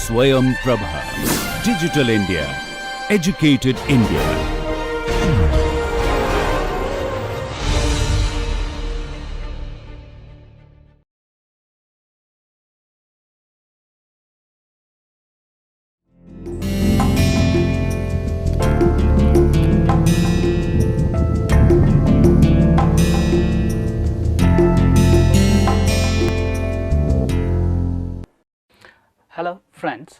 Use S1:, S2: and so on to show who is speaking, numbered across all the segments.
S1: Swayam Prabha. Digital India. Educated India.
S2: Hello friends,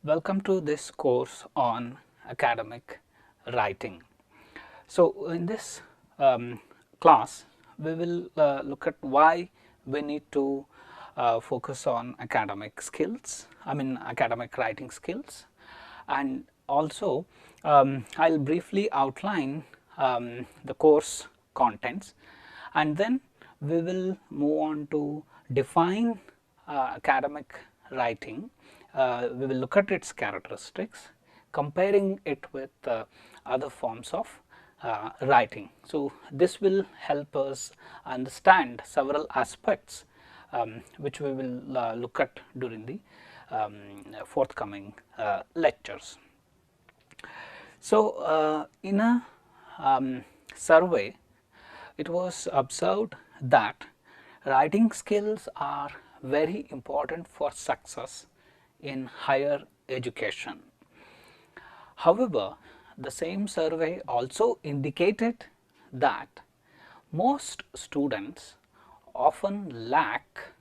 S2: welcome to this course on academic writing. So in this class we will look at why we need to focus on academic skills, academic writing skills, and also I will briefly outline the course contents, and then we will move on to define academic writing. We will look at its characteristics, comparing it with other forms of writing. So this will help us understand several aspects which we will look at during the forthcoming lectures. So in a survey, it was observed that writing skills are very important for success in higher education. However, the same survey also indicated that most students often lack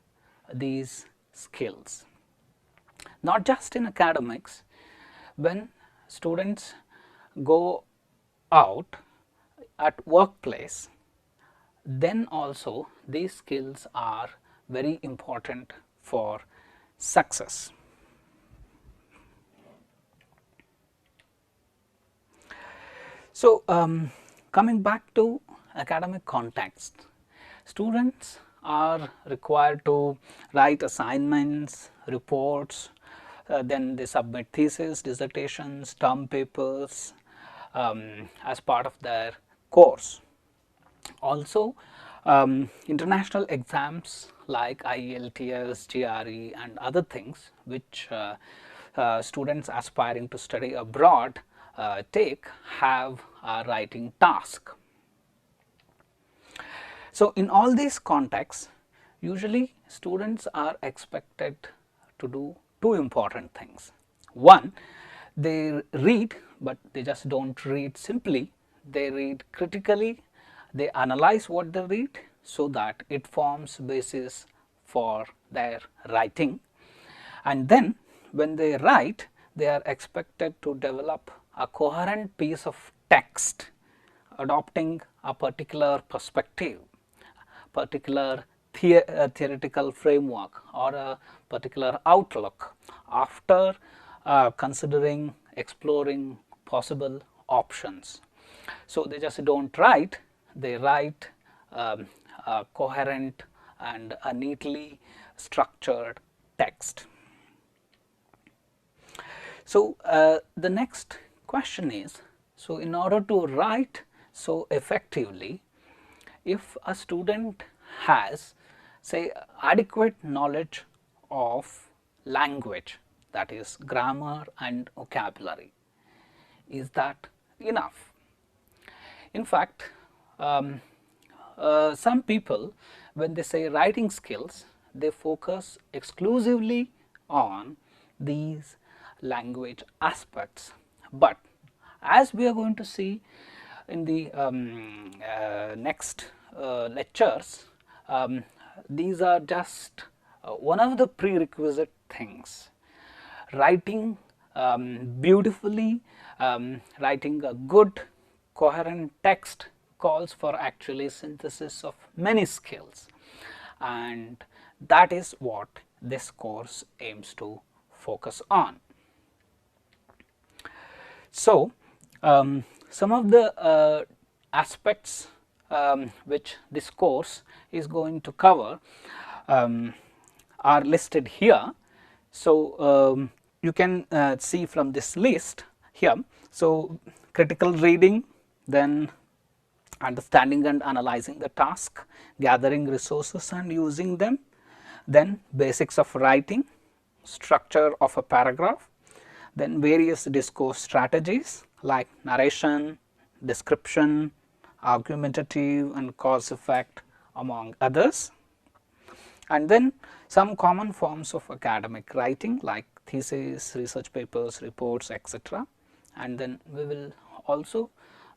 S2: these skills. Not just in academics, when students go out at workplace, then also these skills are very important for success. So coming back to academic context, students are required to write assignments, reports, then they submit thesis, dissertations, term papers as part of their course. Also, international exams like IELTS, GRE and other things which students aspiring to study abroad take have a writing task. So in all these contexts, usually students are expected to do two important things. One, they read, but they just don't read simply, they read critically, they analyze what they read so that it forms basis for their writing, and then when they write, they are expected to develop a coherent piece of text adopting a particular perspective, particular theoretical framework or a particular outlook after considering, exploring possible options. So they just don't write, they write a coherent and a neatly structured text. So the next question is, so in order to write so effectively, if a student has, say, adequate knowledge of language, that is grammar and vocabulary, is that enough? In fact, some people, when they say writing skills, they focus exclusively on these language aspects, but as we are going to see in the next lectures, these are just one of the prerequisite things. Writing beautifully, writing a good coherent text calls for actually synthesis of many skills, and that is what this course aims to focus on. So some of the aspects which this course is going to cover are listed here. So you can see from this list here. So critical reading, then understanding and analyzing the task, gathering resources and using them, then basics of writing, structure of a paragraph, then various discourse strategies like narration, description, argumentative and cause effect, among others, and then some common forms of academic writing like theses, research papers, reports, etc. And then we will also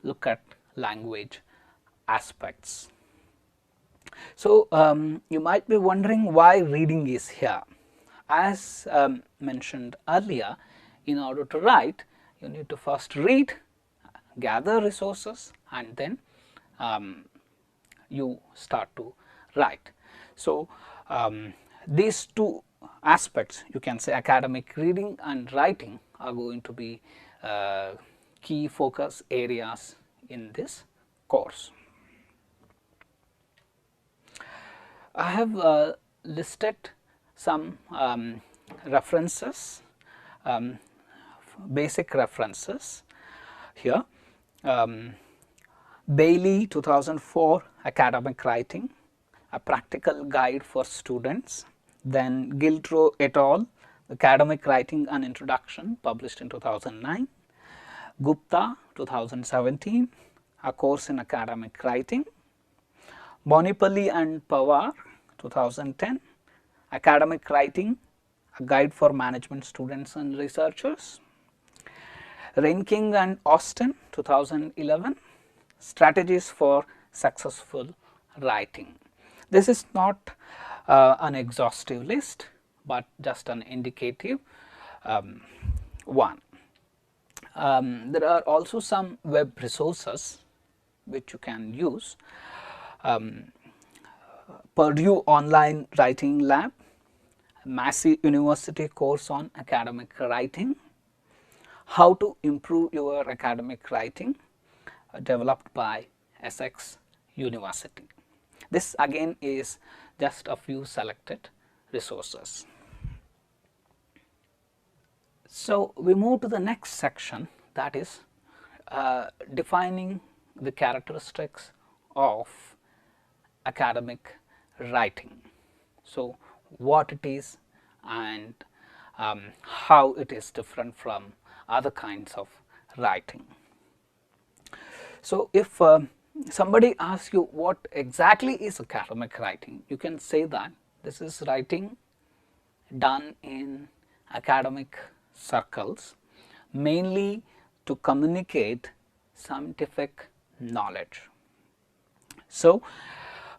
S2: look at language aspects. So, you might be wondering why reading is here. As mentioned earlier, in order to write, you need to first read, gather resources, and then you start to write. So, these two aspects, you can say academic reading and writing, are going to be key focus areas in this course. I have listed some references, basic references here. Bailey 2004 Academic Writing, a practical guide for students. Then Giltrow et al. Academic Writing and Introduction, published in 2009. Gupta 2017, A Course in Academic Writing. Bonipalli and Pawar 2010, Academic Writing, a guide for management students and researchers. Reinking and Austin 2011, Strategies for Successful Writing. This is not an exhaustive list, but just an indicative one. There are also some web resources which you can use. Purdue Online Writing Lab, Massey University course on academic writing, How to Improve Your Academic Writing, developed by Essex University. This again is just a few selected resources. So, we move to the next section, that is defining the characteristics of academic writing. So, what it is and how it is different from other kinds of writing. So, if somebody asks you what exactly is academic writing, you can say that this is writing done in academic circles, mainly to communicate scientific knowledge. So,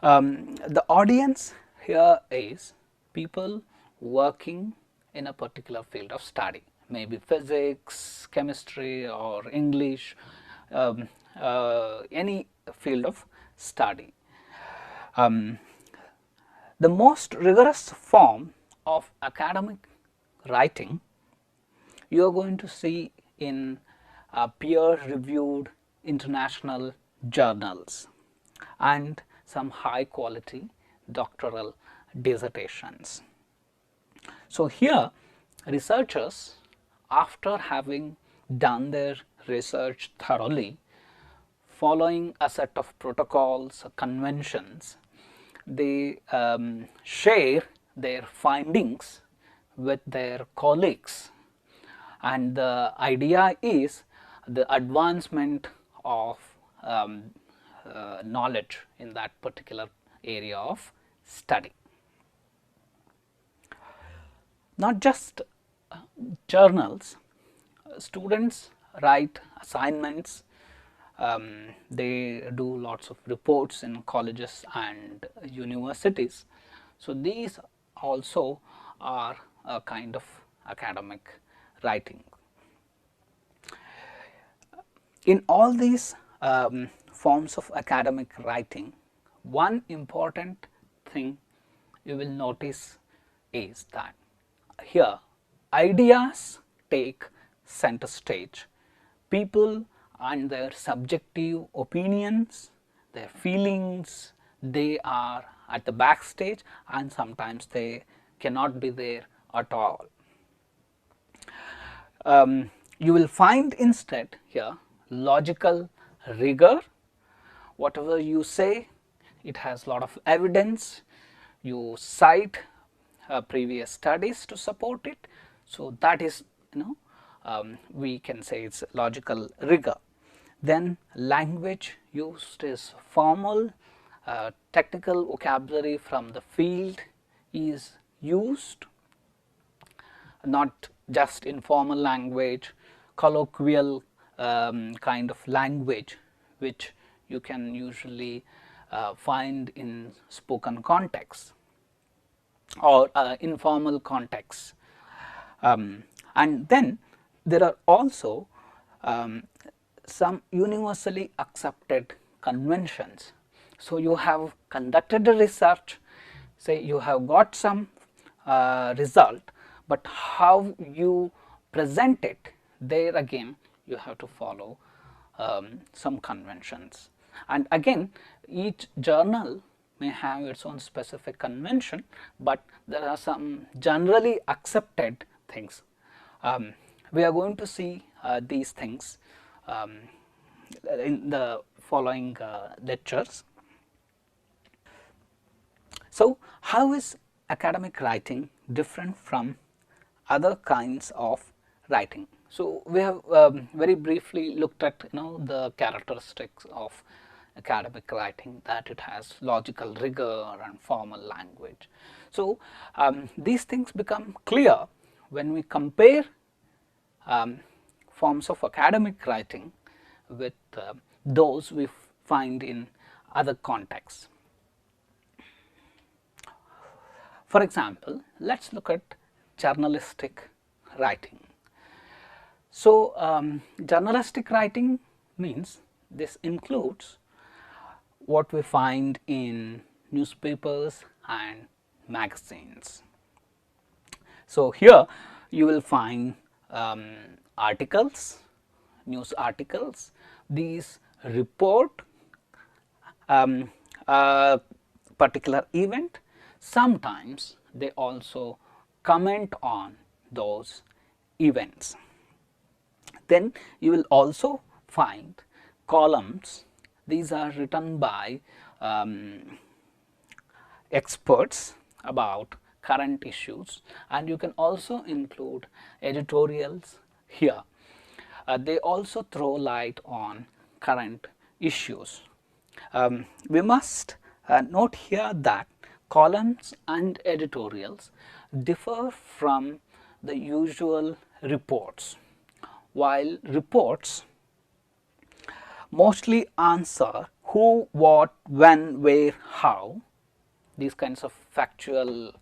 S2: the audience here is people working in a particular field of study, maybe physics, chemistry or English, any field of study. The most rigorous form of academic writing you are going to see in peer-reviewed international journals and some high quality doctoral dissertations. So, here researchers, after having done their research thoroughly, following a set of protocols, conventions, they share their findings with their colleagues, and the idea is the advancement of knowledge in that particular area of study. Not just journals, students write assignments, they do lots of reports in colleges and universities. So, these also are a kind of academic writing. In all these forms of academic writing, one important thing you will notice is that here ideas take center stage. People and their subjective opinions, their feelings, they are at the backstage, and sometimes they cannot be there at all. You will find instead here logical rigor. Whatever you say, it has lot of evidence. You cite previous studies to support it. So, that is, we can say it's logical rigor. Then language used is formal, technical vocabulary from the field is used, not just informal language, colloquial kind of language which you can usually find in spoken context or informal context. And then there are also some universally accepted conventions. So, you have conducted a research, say you have got some result, but how you present it, there again you have to follow some conventions. And again, each journal may have its own specific convention, but there are some generally accepted things. We are going to see these things in the following lectures. So, how is academic writing different from other kinds of writing? So, we have very briefly looked at the characteristics of academic writing, that it has logical rigor and formal language. So, these things become clear when we compare forms of academic writing with those we find in other contexts. For example, let us look at journalistic writing. So, journalistic writing means this includes what we find in newspapers and magazines. So, here you will find articles, news articles. These report a particular event. Sometimes they also comment on those events. Then you will also find columns. These are written by experts about current issues, and you can also include editorials here. They also throw light on current issues. We must note here that columns and editorials differ from the usual reports. While reports mostly answer who, what, when, where, how, these kinds of factual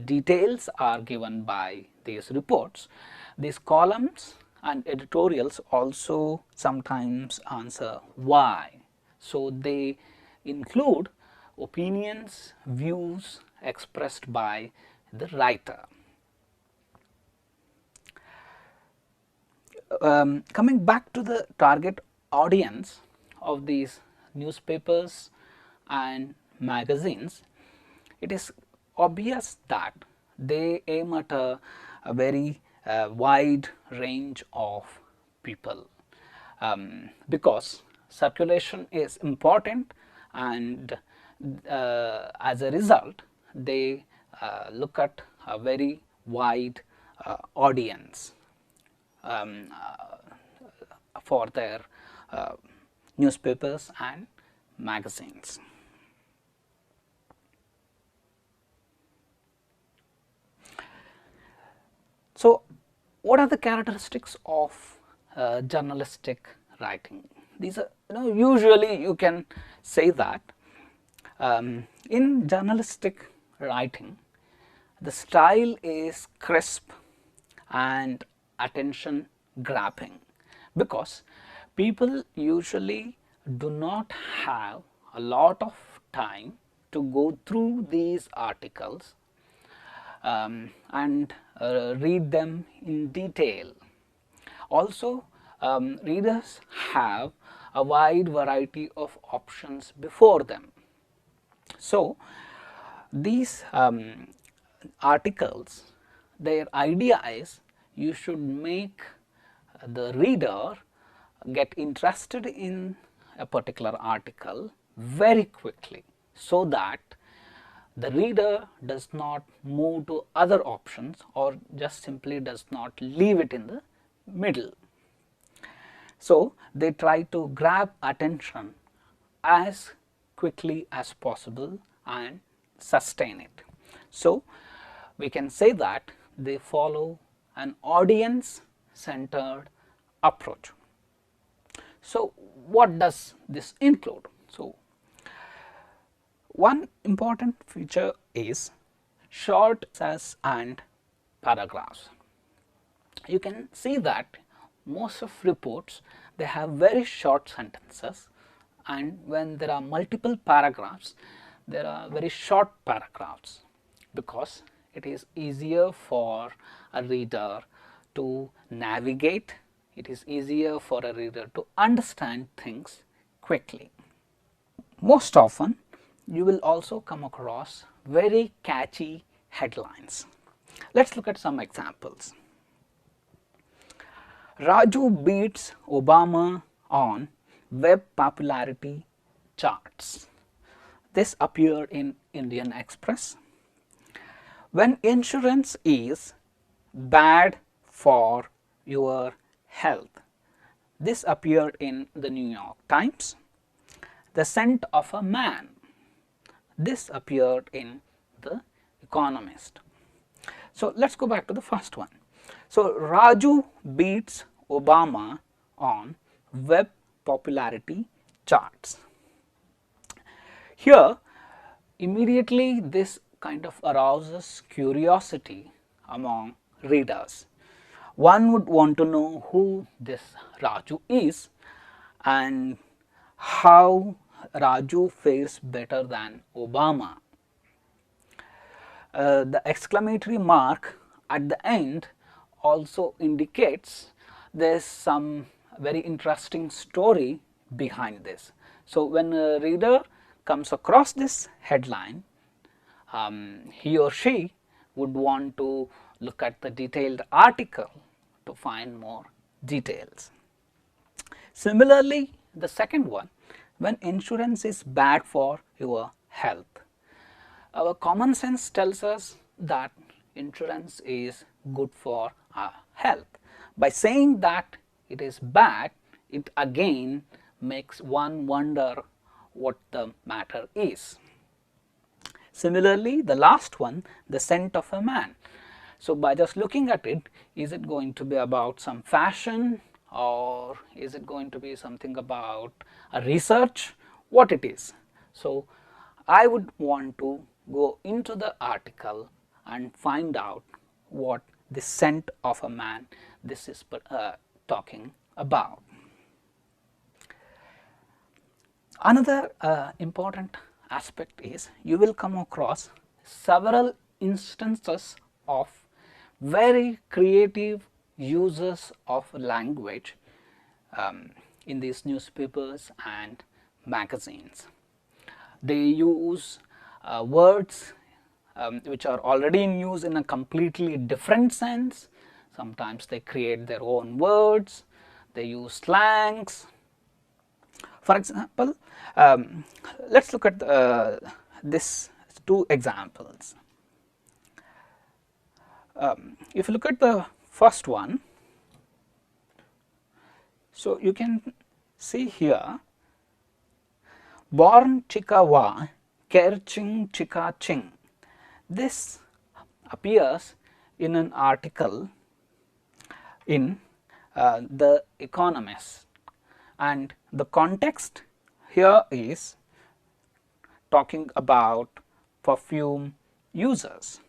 S2: details are given by these reports. These columns and editorials also sometimes answer why. So, they include opinions, views expressed by the writer. Coming back to the target audience of these newspapers and magazines, it is obvious that they aim at a very wide range of people, because circulation is important, and as a result they look at a very wide audience for their newspapers and magazines. So, what are the characteristics of journalistic writing? These are, usually you can say that in journalistic writing, the style is crisp and attention grabbing, because people usually do not have a lot of time to go through these articles and read them in detail. Also, readers have a wide variety of options before them. So, these articles, their idea is you should make the reader get interested in a particular article very quickly, so that the reader does not move to other options or just simply does not leave it in the middle. So, they try to grab attention as quickly as possible and sustain it. So, we can say that they follow an audience centered approach. So, what does this include? So, one important feature is short essays and paragraphs. You can see that most of reports, they have very short sentences, and when there are multiple paragraphs, there are very short paragraphs, because it is easier for a reader to navigate, it is easier for a reader to understand things quickly. Most often you will also come across very catchy headlines. Let us look at some examples. Raju beats Obama on web popularity charts. This appeared in Indian Express. When insurance is bad for your health. This appeared in the New York Times. The scent of a man. This appeared in the Economist. So, let us go back to the first one. So, Raju beats Obama on web popularity charts. Here, immediately this kind of arouses curiosity among readers. One would want to know who this Raju is and how Raju fares better than Obama. The exclamatory mark at the end also indicates there is some very interesting story behind this. So, when a reader comes across this headline, he or she would want to look at the detailed article to find more details. Similarly, the second one, when insurance is bad for your health. Our common sense tells us that insurance is good for our health. By saying that it is bad, it again makes one wonder what the matter is. Similarly, the last one, the scent of a man. So, by just looking at it, is it going to be about some fashion, or is it going to be something about a research, what it is. So, I would want to go into the article and find out what the scent of a man this is talking about. Another important aspect is you will come across several instances of very creative uses of language in these newspapers and magazines. They use words which are already in use in a completely different sense. Sometimes they create their own words, they use slangs. For example, let us look at this two examples. If you look at the first one, so you can see here, born Chikawa, Kerching Chika Ching. This appears in an article in the Economist, and the context here is talking about perfume users.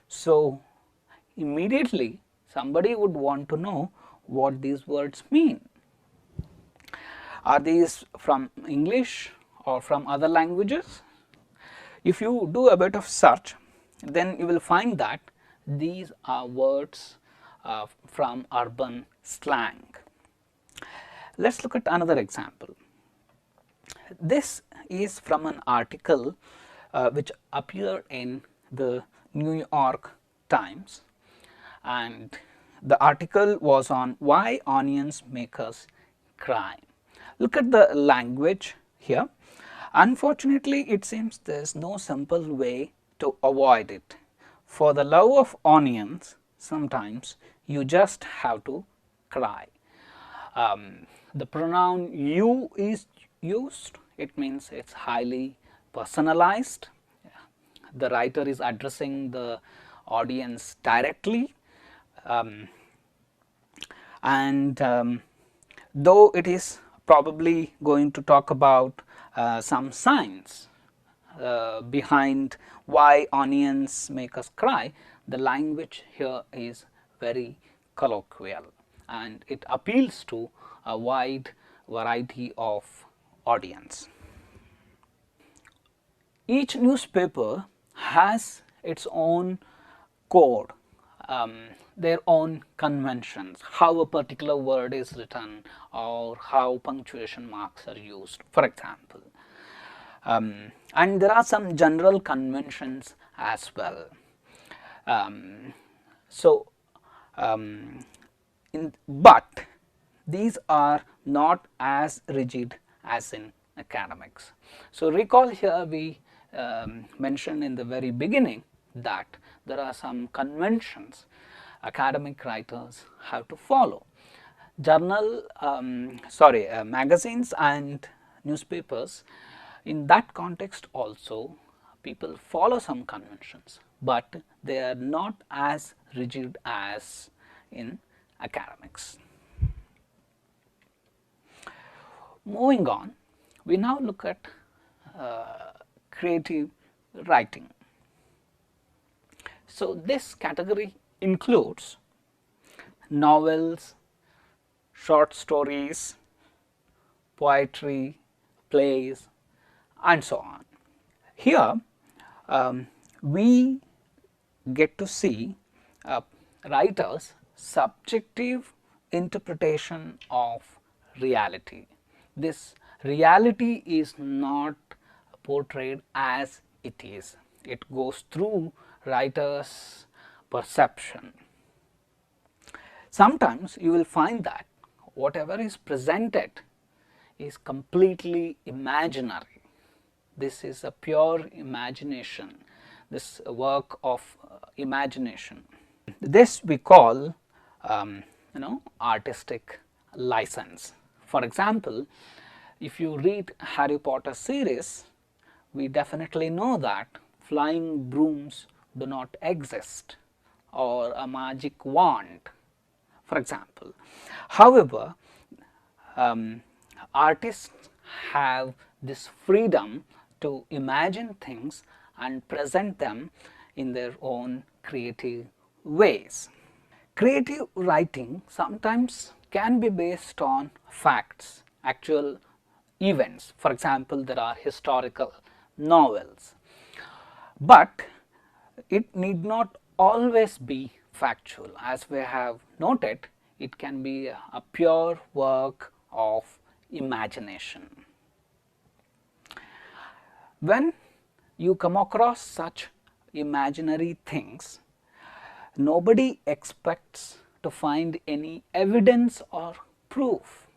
S2: So, immediately somebody would want to know what these words mean. Are these from English or from other languages? If you do a bit of search, then you will find that these are words from urban slang. Let us look at another example. This is from an article which appeared in the New York Times, and the article was on why onions make us cry. Look at the language here. Unfortunately, it seems there is no simple way to avoid it. For the love of onions, sometimes you just have to cry. The pronoun you is used, it means it is highly personalized. The writer is addressing the audience directly, and though it is probably going to talk about some science behind why onions make us cry, the language here is very colloquial and it appeals to a wide variety of audience. Each newspaper has its own code, their own conventions, how a particular word is written or how punctuation marks are used, for example. And there are some general conventions as well. So, but these are not as rigid as in academics. So, recall here we mentioned in the very beginning that there are some conventions academic writers have to follow. Magazines and newspapers, in that context also people follow some conventions, but they are not as rigid as in academics. Moving on, we now look at creative writing. So, this category includes novels, short stories, poetry, plays, and so on. Here we get to see writers' subjective interpretation of reality. This reality is not portrayed as it is, it goes through writer's perception. Sometimes you will find that whatever is presented is completely imaginary. This is a pure imagination, this work of imagination. This we call artistic license. For example, if you read Harry Potter series, we definitely know that flying brooms do not exist or a magic wand, for example. However, artists have this freedom to imagine things and present them in their own creative ways. Creative writing sometimes can be based on facts, actual events. For example, there are historical novels, but it need not always be factual. As we have noted, it can be a pure work of imagination. When you come across such imaginary things, nobody expects to find any evidence or proof.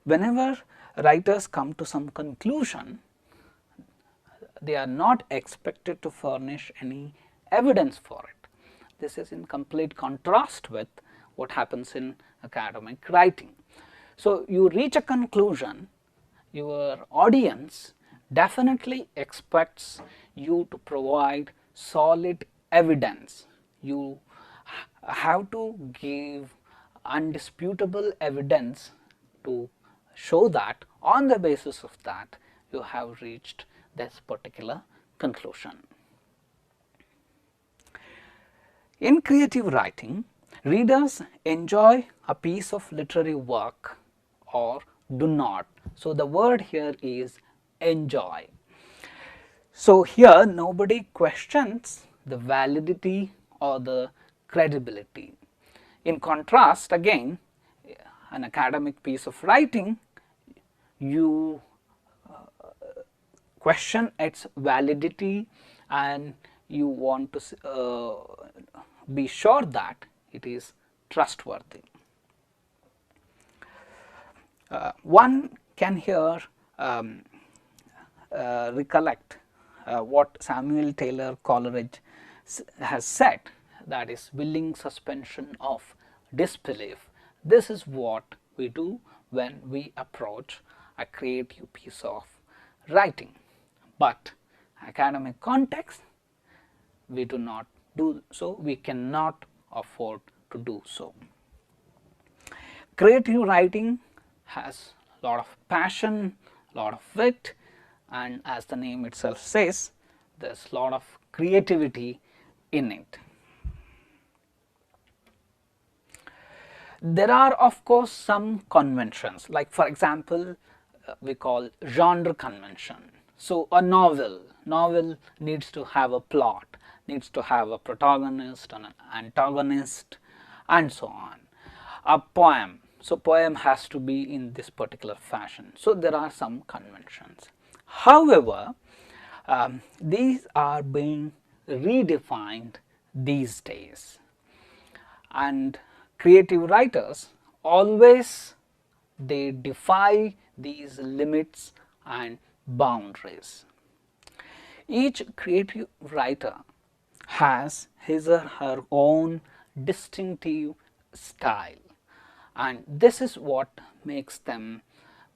S2: Whenever writers come to some conclusion, they are not expected to furnish any evidence for it. This is in complete contrast with what happens in academic writing. So, you reach a conclusion, your audience definitely expects you to provide solid evidence. You have to give undisputable evidence to show that on the basis of that you have reached this particular conclusion. In creative writing, readers enjoy a piece of literary work or do not. So, the word here is enjoy. So, here nobody questions the validity or the credibility. In contrast, again, an academic piece of writing, you question its validity and you want to be sure that it is trustworthy. One can here recollect what Samuel Taylor Coleridge has said, that is willing suspension of disbelief. This is what we do when we approach a creative piece of writing, but academic context we do not do so, we cannot afford to do so. Creative writing has a lot of passion, lot of wit, and as the name itself says, there is a lot of creativity in it. There are of course some conventions, like for example we call genre convention. So a novel needs to have a plot, needs to have a protagonist and an antagonist and so on. A poem, so poem has to be in this particular fashion. So there are some conventions. However, these are being redefined these days, and creative writers always they defy these limits and boundaries. Each creative writer has his or her own distinctive style, and this is what makes them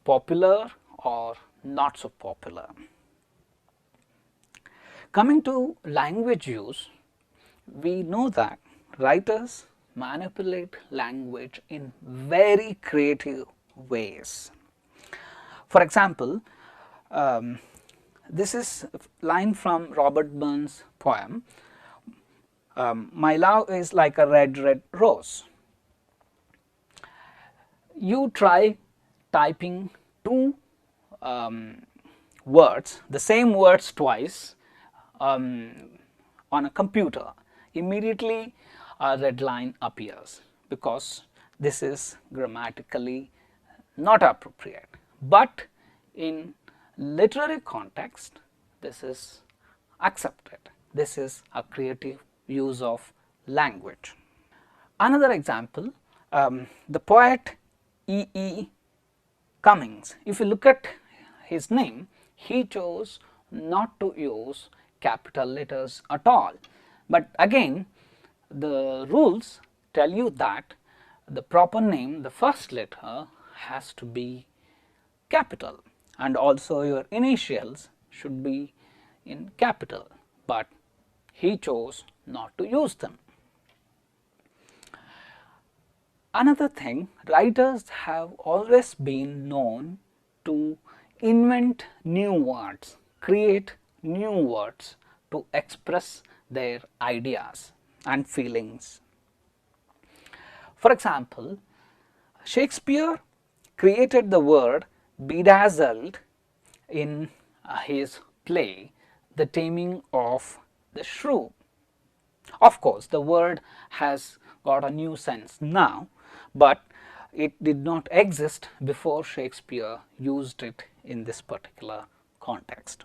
S2: popular or not so popular. Coming to language use, we know that writers manipulate language in very creative ways. For example, this is a line from Robert Burns' poem, "My love is like a red, red rose." You try typing two words, the same words twice on a computer, immediately a red line appears because this is grammatically not appropriate. But in literary context, this is accepted. This is a creative use of language. Another example, the poet E. Cummings. If you look at his name, he chose not to use capital letters at all. But again, the rules tell you that the proper name, the first letter has to be capital, and also your initials should be in capital, but he chose not to use them. Another thing, writers have always been known to invent new words, create new words to express their ideas and feelings. For example, Shakespeare created the word bedazzled in his play The Taming of the Shrew. Of course, the word has got a new sense now, but it did not exist before Shakespeare used it in this particular context.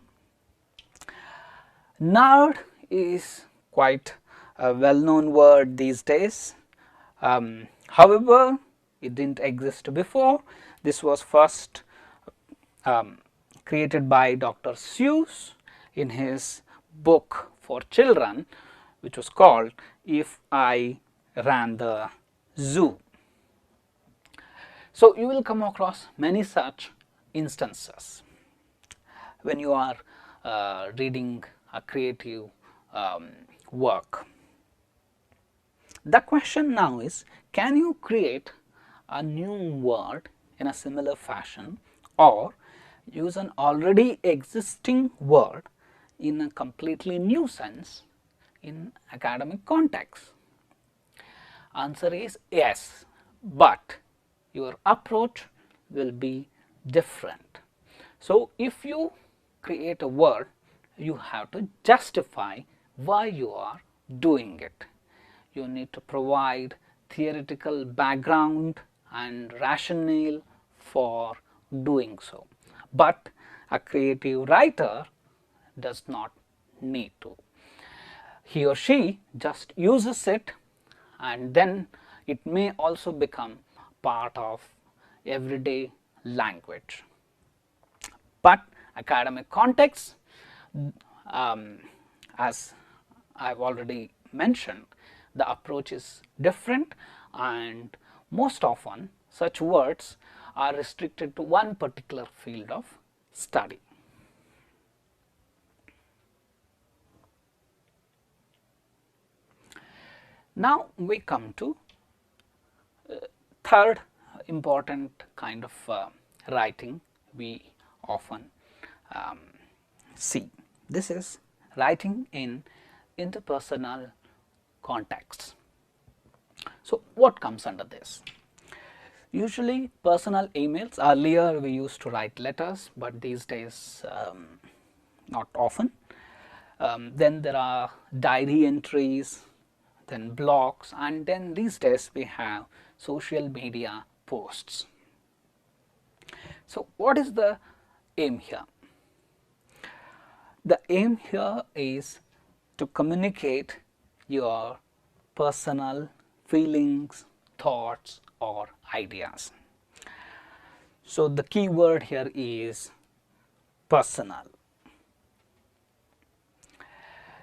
S2: Nerd is quite a well-known word these days. However, it didn't exist before. This was first created by Dr. Seuss in his book for children, which was called If I Ran the Zoo. So, you will come across many such instances when you are reading a creative work. The question now is, can you create a new word in a similar fashion or use an already existing word in a completely new sense in academic context? Answer is yes, but your approach will be different. So, if you create a word, you have to justify why you are doing it. You need to provide theoretical background and rationale for doing so. But a creative writer does not need to. He or she just uses it, and then it may also become part of everyday language. But academic context, as I have already mentioned, the approach is different, and most often such words are restricted to one particular field of study. Now we come to third important kind of writing we often see. This is writing in interpersonal contexts. So, what comes under this? Usually personal emails. Earlier we used to write letters, but these days not often. Then there are diary entries, then blogs, and then these days we have social media posts. So, what is the aim here? The aim here is to communicate your personal feelings, thoughts, or ideas. So, the key word here is personal.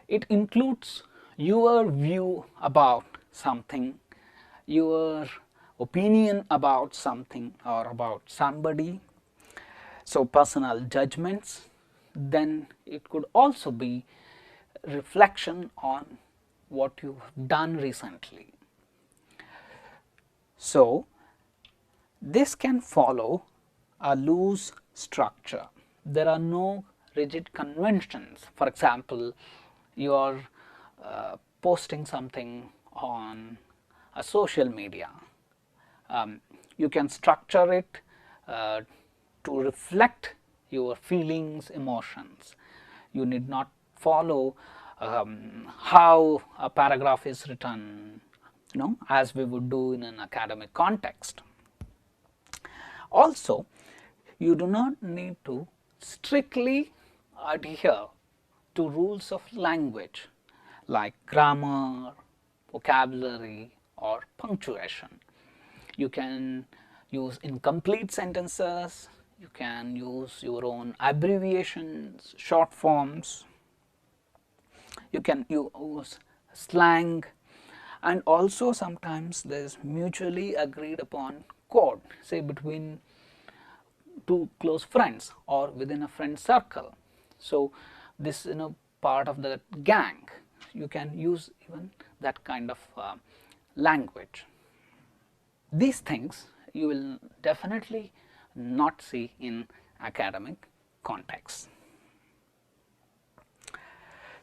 S2: It includes your view about something, your opinion about something or about somebody. So, personal judgments. Then it could also be reflection on what you've done recently. So, this can follow a loose structure. There are no rigid conventions. For example, you are posting something on a social media. You can structure it to reflect your feelings, emotions. You need not follow how a paragraph is written, as we would do in an academic context. Also, you do not need to strictly adhere to rules of language like grammar, vocabulary, or punctuation. You can use incomplete sentences, you can use your own abbreviations, short forms, you can use slang, and also sometimes there is mutually agreed upon code, say between two close friends or within a friend circle. So, this part of the gang, you can use even that kind of language. These things you will definitely not see in academic context.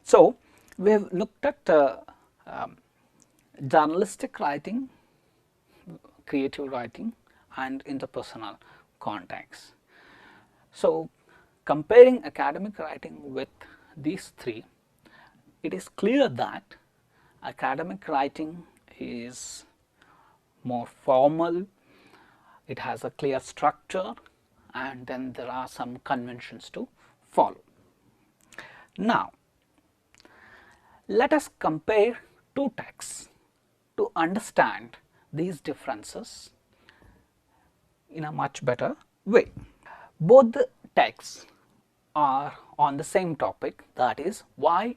S2: So, we have looked at journalistic writing, creative writing, and interpersonal context. So, comparing academic writing with these three, it is clear that academic writing is more formal, it has a clear structure, and then there are some conventions to follow. Now, let us compare two texts to understand these differences in a much better way. Both the texts are on the same topic, that is why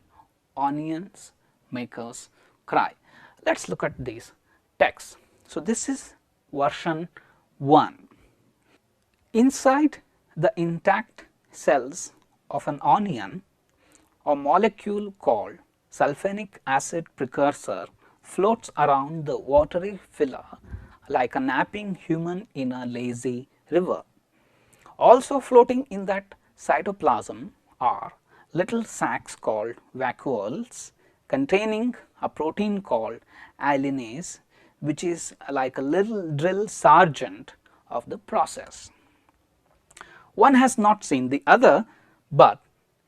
S2: onions make us cry. Let us look at these texts. So, this is version 1. Inside the intact cells of an onion, a molecule called sulfonic acid precursor floats around the watery filler like a napping human in a lazy river. Also floating in that cytoplasm are little sacs called vacuoles containing a protein called allinase, which is like a little drill sergeant of the process. One has not seen the other, but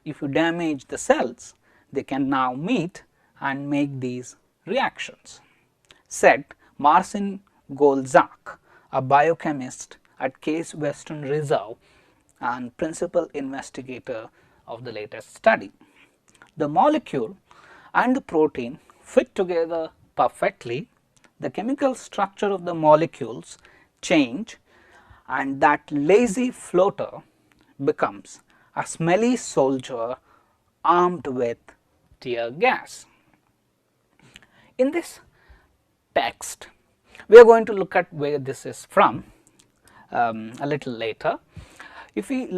S2: if you damage the cells, they can now meet and make these reactions, said Marcin Golczak, a biochemist at Case Western Reserve and principal investigator of the latest study. The molecule and the protein fit together perfectly. The chemical structure of the molecules change, and that lazy floater becomes a smelly soldier armed with tear gas. In this text, we are going to look at where this is from a little later. If we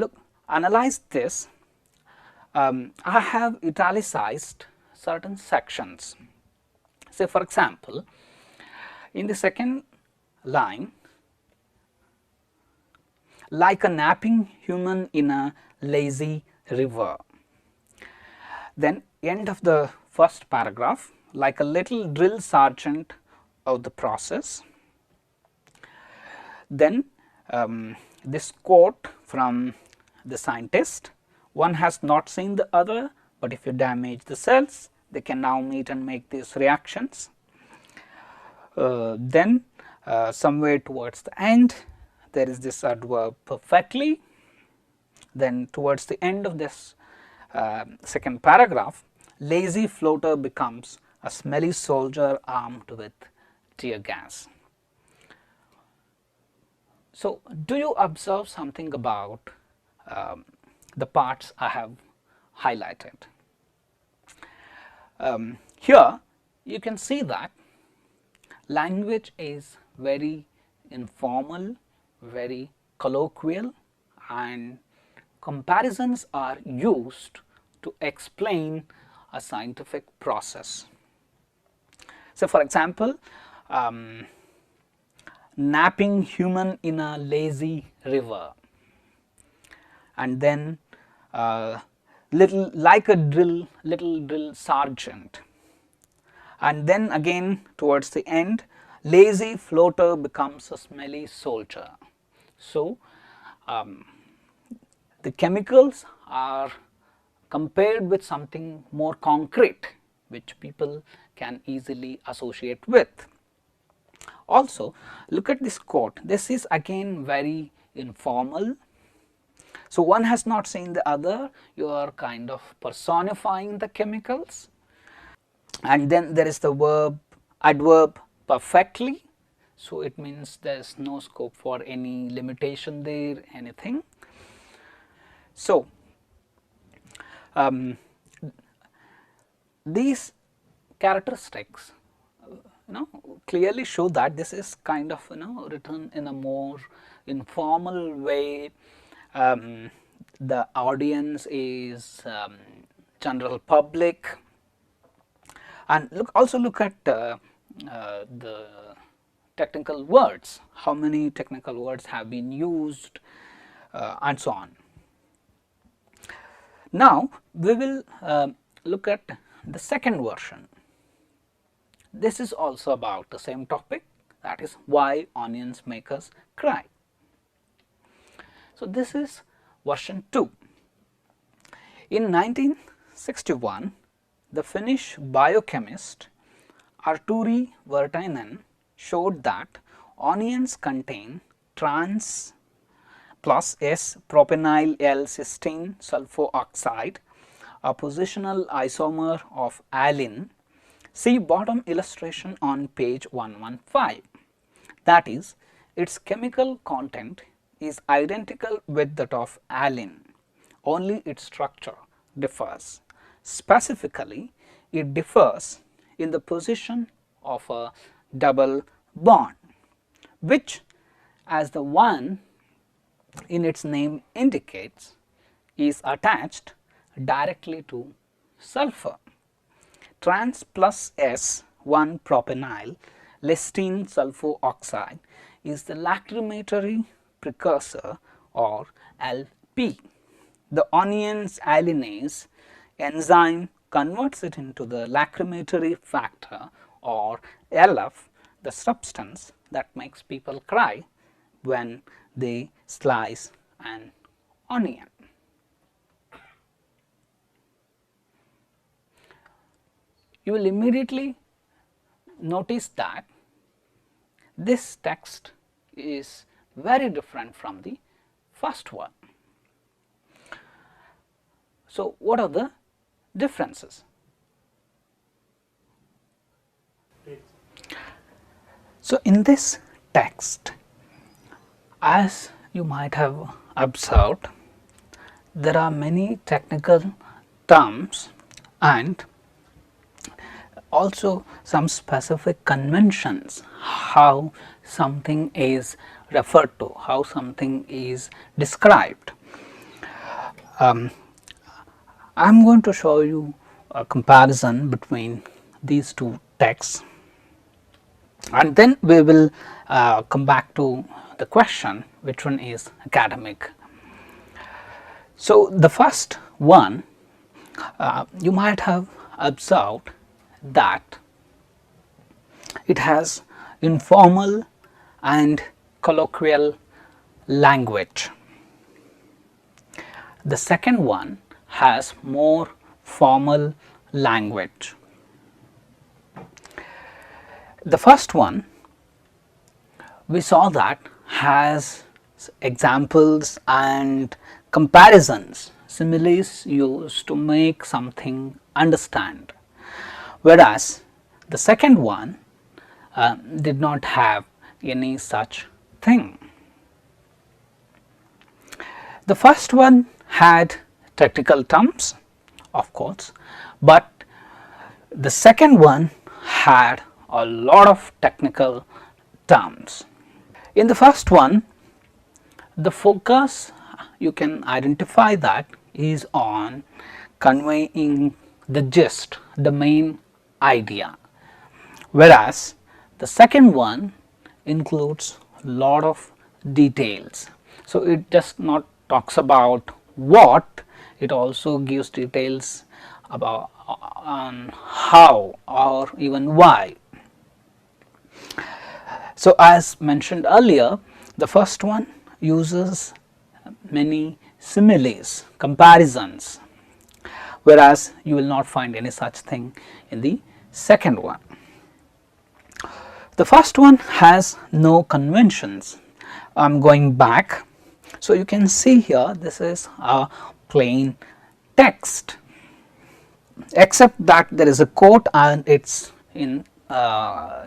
S2: analyze this, I have italicized certain sections. Say for example, in the second line, like a napping human in a lazy river. Then end of the first paragraph, like a little drill sergeant of the process. Then this quote from the scientist, one has not seen the other, but if you damage the cells, they can now meet and make these reactions. Then somewhere towards the end, there is this adverb perfectly. Then towards the end of this second paragraph, lazy floater becomes a smelly soldier armed with tear gas. So, do you observe something about the parts I have highlighted? Here you can see that language is very informal, very colloquial, and comparisons are used to explain a scientific process. So, for example, napping human in a lazy river, and then little like a little drill sergeant, and then again towards the end, lazy floater becomes a smelly soldier. So, the chemicals are compared with something more concrete which people can easily associate with. Also, look at this quote. This is again very informal. So, one has not seen the other, you are kind of personifying the chemicals. And then there is the adverb perfectly. So, it means there is no scope for any limitation there, anything. So, these characteristics clearly show that this is kind of written in a more informal way. The audience is general public, and also look at the technical words, how many technical words have been used, and so on. Now, we will look at the second version. This is also about the same topic, that is why onions make us cry. So, this is version 2. In 1961, the Finnish biochemist Arturi Virtanen showed that onions contain trans plus S propenyl L cysteine sulfoxide, a positional isomer of allene. See bottom illustration on page 115. That is, its chemical content is identical with that of allene, only its structure differs. Specifically, it differs in the position of a double bond, which, as the one in its name indicates, is attached directly to sulfur. Trans plus S 1 propenyl lysine sulfoxide is the lacrimatory precursor, or LP. The onion's allinase enzyme converts it into the lacrimatory factor, or LF, the substance that makes people cry when they slice an onion. You will immediately notice that this text is very different from the first one. So, what are the differences? So, in this text, as you might have observed, there are many technical terms and also some specific conventions how something is referred to, how something is described. I am going to show you a comparison between these two texts, and then we will come back to the question which one is academic. So, the first one, you might have observed that it has informal and colloquial language. The second one has more formal language. The first one we saw that has examples and comparisons, similes used to make something understand, whereas the second one did not have any such thing. The first one had technical terms, of course, but the second one had a lot of technical terms. In the first one, the focus, you can identify that, is on conveying the gist, the main idea, whereas the second one includes a lot of details. So, it just not talks about what, it also gives details about on how or even why. So, as mentioned earlier, the first one uses many similes, comparisons, whereas you will not find any such thing in the second one. The first one has no conventions. I am going back. So, you can see here this is a plain text, except that there is a quote and it is in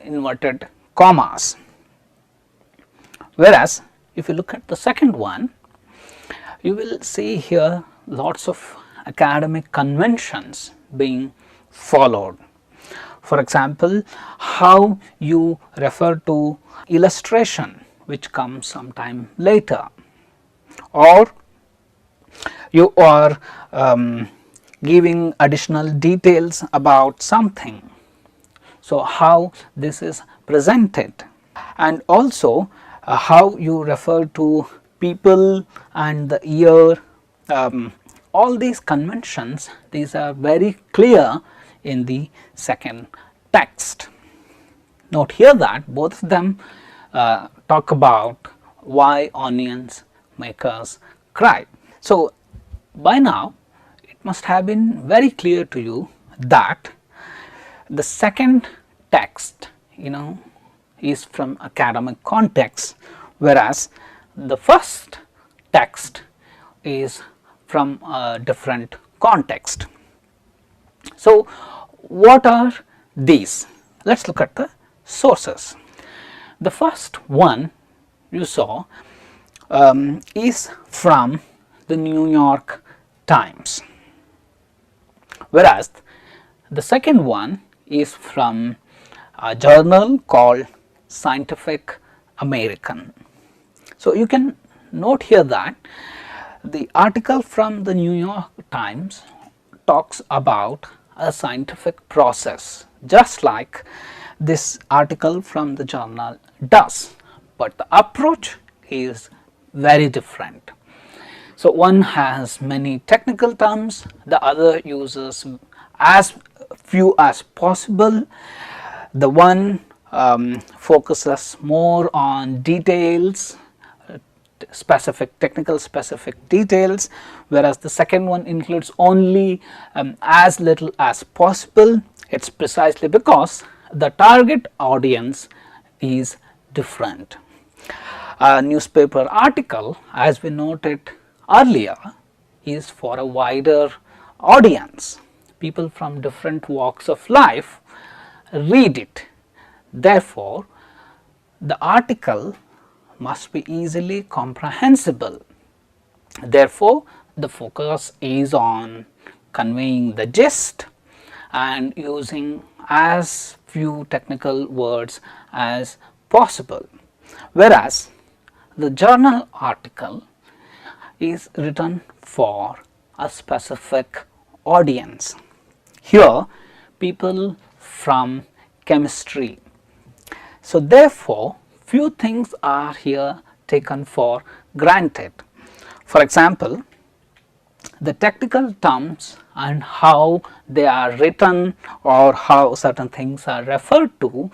S2: inverted commas, whereas if you look at the second one, you will see here lots of academic conventions being followed. For example, how you refer to illustration, which comes sometime later, or you are giving additional details about something. So, how this is presented, and also how you refer to people and the year, all these conventions, these are very clear in the second text. Note here that both of them talk about why onions make us cry. So, by now it must have been very clear to you that the second text, is from academic context, whereas the first text is from a different context. So, what are these? Let us look at the sources. The first one you saw is from the New York Times, whereas the second one is from a journal called Scientific American. So, you can note here that the article from the New York Times talks about a scientific process, just like this article from the journal does, but the approach is very different. So, one has many technical terms, the other uses as few as possible. The one focuses more on details, technical specific details, whereas the second one includes only as little as possible. It is precisely because the target audience is different. A newspaper article, as we noted earlier, is for a wider audience. People from different walks of life read it. Therefore, the article must be easily comprehensible. Therefore, the focus is on conveying the gist and using as few technical words as possible, whereas the journal article is written for a specific audience. Here people from chemistry. So therefore, few things are here taken for granted. For example, the technical terms and how they are written or how certain things are referred to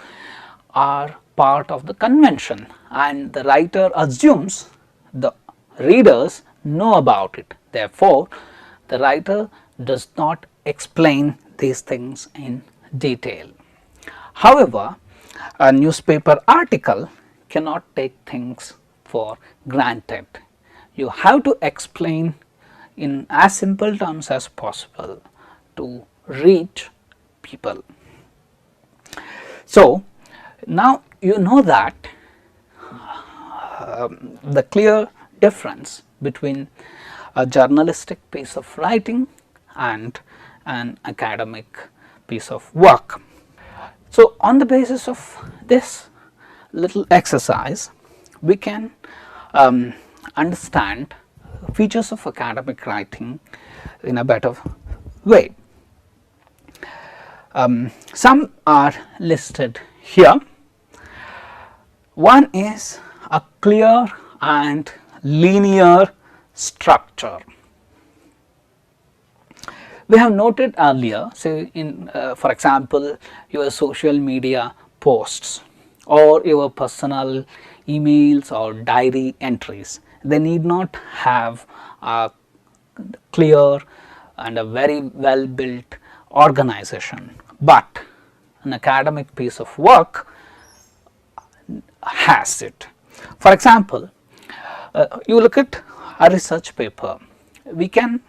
S2: are part of the convention, and the writer assumes the readers know about it. Therefore, the writer does not explain these things in detail. However, a newspaper article cannot take things for granted. You have to explain in as simple terms as possible to reach people. So, now you know that the clear difference between a journalistic piece of writing and an academic piece of work. So, on the basis of this little exercise, we can understand features of academic writing in a better way. Some are listed here. One is a clear and linear structure. We have noted earlier, say in for example, your social media posts or your personal emails or diary entries, they need not have a clear and a very well built organization, but an academic piece of work has it. For example, you look at a research paper, we can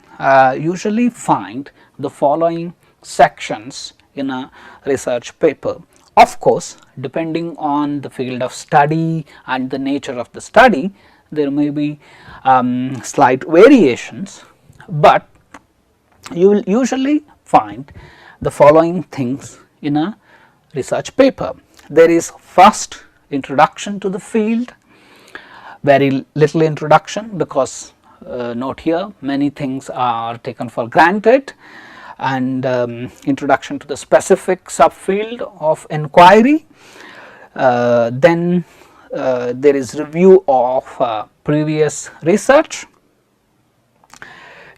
S2: usually find the following sections in a research paper. Of course, depending on the field of study and the nature of the study, there may be slight variations, but you will usually find the following things in a research paper. There is first introduction to the field, very little introduction, because note here many things are taken for granted, and introduction to the specific subfield of inquiry. Then there is review of previous research.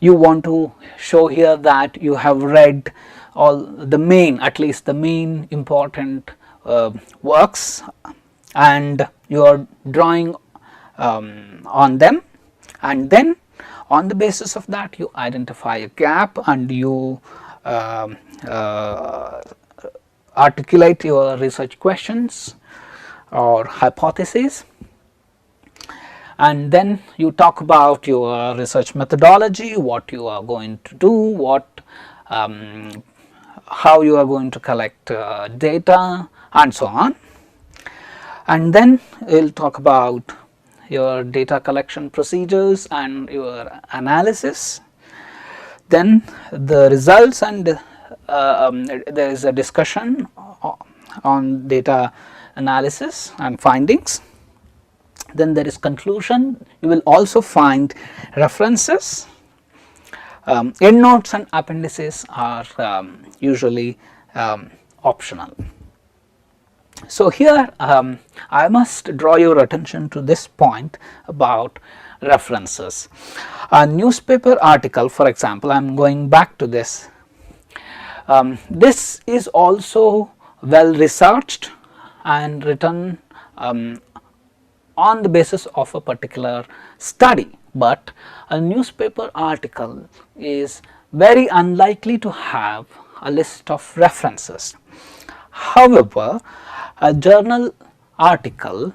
S2: You want to show here that you have read all the main, at least the main important works, and you are drawing on them, and then on the basis of that you identify a gap and you articulate your research questions or hypotheses, and then you talk about your research methodology, what you are going to do, what how you are going to collect data and so on, and then we will talk about your data collection procedures and your analysis, then the results, and there is a discussion on data analysis and findings. Then there is conclusion. You will also find references. Endnotes and appendices are usually optional. So here I must draw your attention to this point about references. A newspaper article, for example, I am going back to this. This is also well researched and written on the basis of a particular study, but a newspaper article is very unlikely to have a list of references. However, a journal article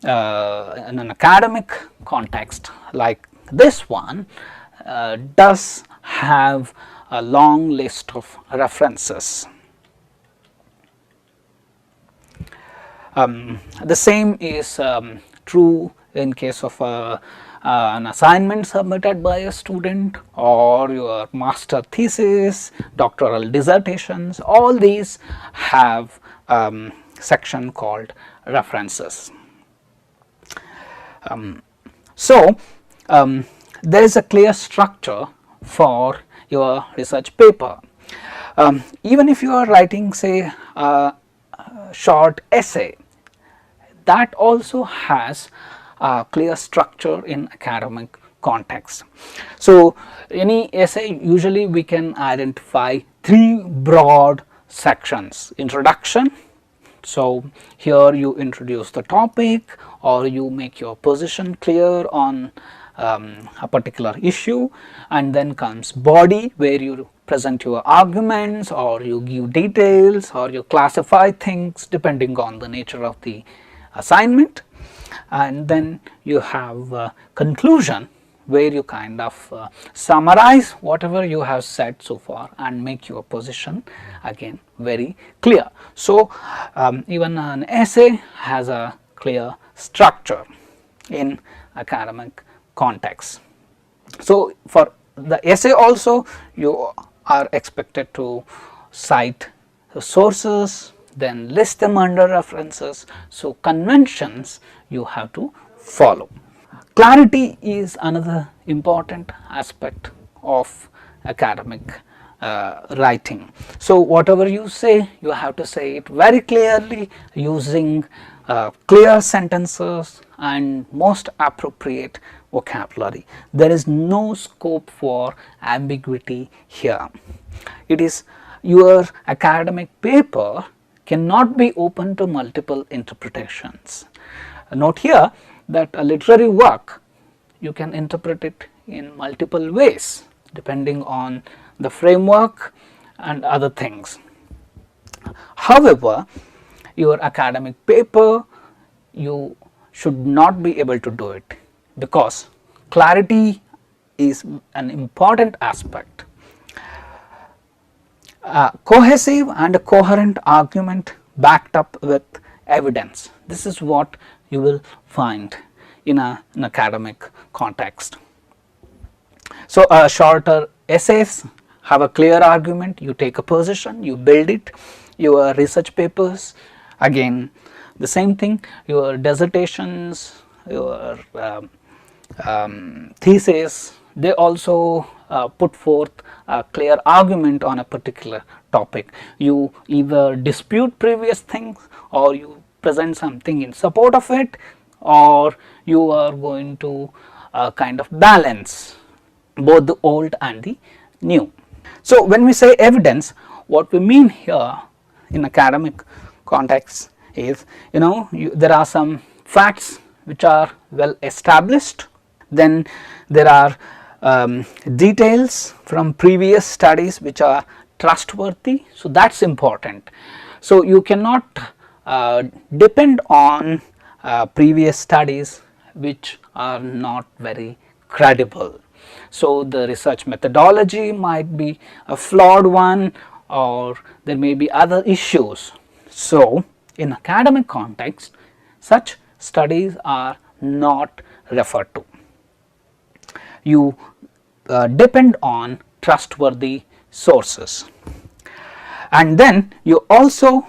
S2: in an academic context like this one does have a long list of references. The same is true in case of a an assignment submitted by a student, or your master thesis, doctoral dissertations, all these have section called references. So, there is a clear structure for your research paper. Even if you are writing, say, a short essay, that also has a clear structure in academic context. So, any essay, usually we can identify 3 broad sections: introduction. So, here you introduce the topic, or you make your position clear on a particular issue, and then comes body, where you present your arguments, or you give details, or you classify things depending on the nature of the assignment. And then you have conclusion, where you kind of summarize whatever you have said so far and make your position again very clear. So, even an essay has a clear structure in academic context. So, for the essay also, you are expected to cite the sources, then list them under references. So, conventions you have to follow. Clarity is another important aspect of academic writing. So, whatever you say, you have to say it very clearly, using clear sentences and most appropriate vocabulary. There is no scope for ambiguity here. It is your academic paper cannot be open to multiple interpretations. Note here that a literary work, you can interpret it in multiple ways depending on the framework and other things. However, your academic paper, you should not be able to do it, because clarity is an important aspect. Cohesive and a coherent argument backed up with evidence. This is what you will find in an academic context. So, shorter essays have a clear argument, you take a position, you build it. Your research papers, again the same thing, your dissertations, your thesis, they also put forth a clear argument on a particular topic. You either dispute previous things, or you present something in support of it, or you are going to kind of balance both the old and the new. So, when we say evidence, what we mean here in academic context is, there are some facts which are well established, then there are details from previous studies which are trustworthy. So, that is important. So, you cannot depend on previous studies which are not very credible. So, the research methodology might be a flawed one, or there may be other issues. So, in academic context, such studies are not referred to. You depend on trustworthy sources, and then you also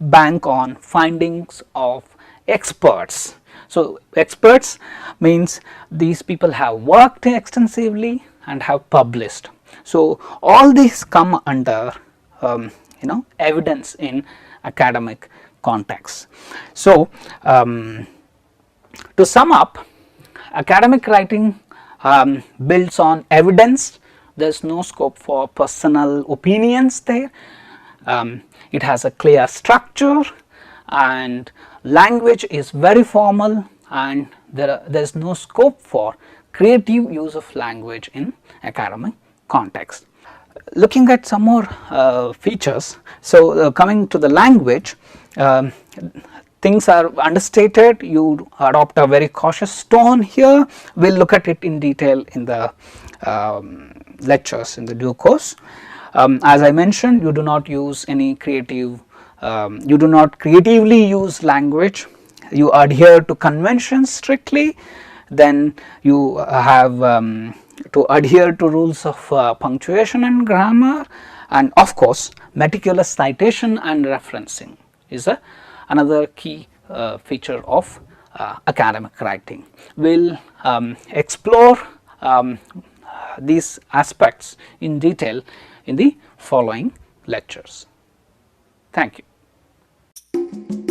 S2: bank on findings of experts. So, experts means these people have worked extensively and have published. So, all these come under evidence in academic context. So, to sum up, academic writing builds on evidence. There is no scope for personal opinions there. It has a clear structure, and language is very formal, and there is no scope for creative use of language in academic context. Looking at some more features, so coming to the language, things are understated, you adopt a very cautious tone here. We will look at it in detail in the lectures in the due course. As I mentioned, you do not use any creative, you do not creatively use language, you adhere to conventions strictly, then you have to adhere to rules of punctuation and grammar, and of course meticulous citation and referencing is another key feature of academic writing. We will explore these aspects in detail in the following lectures. Thank you.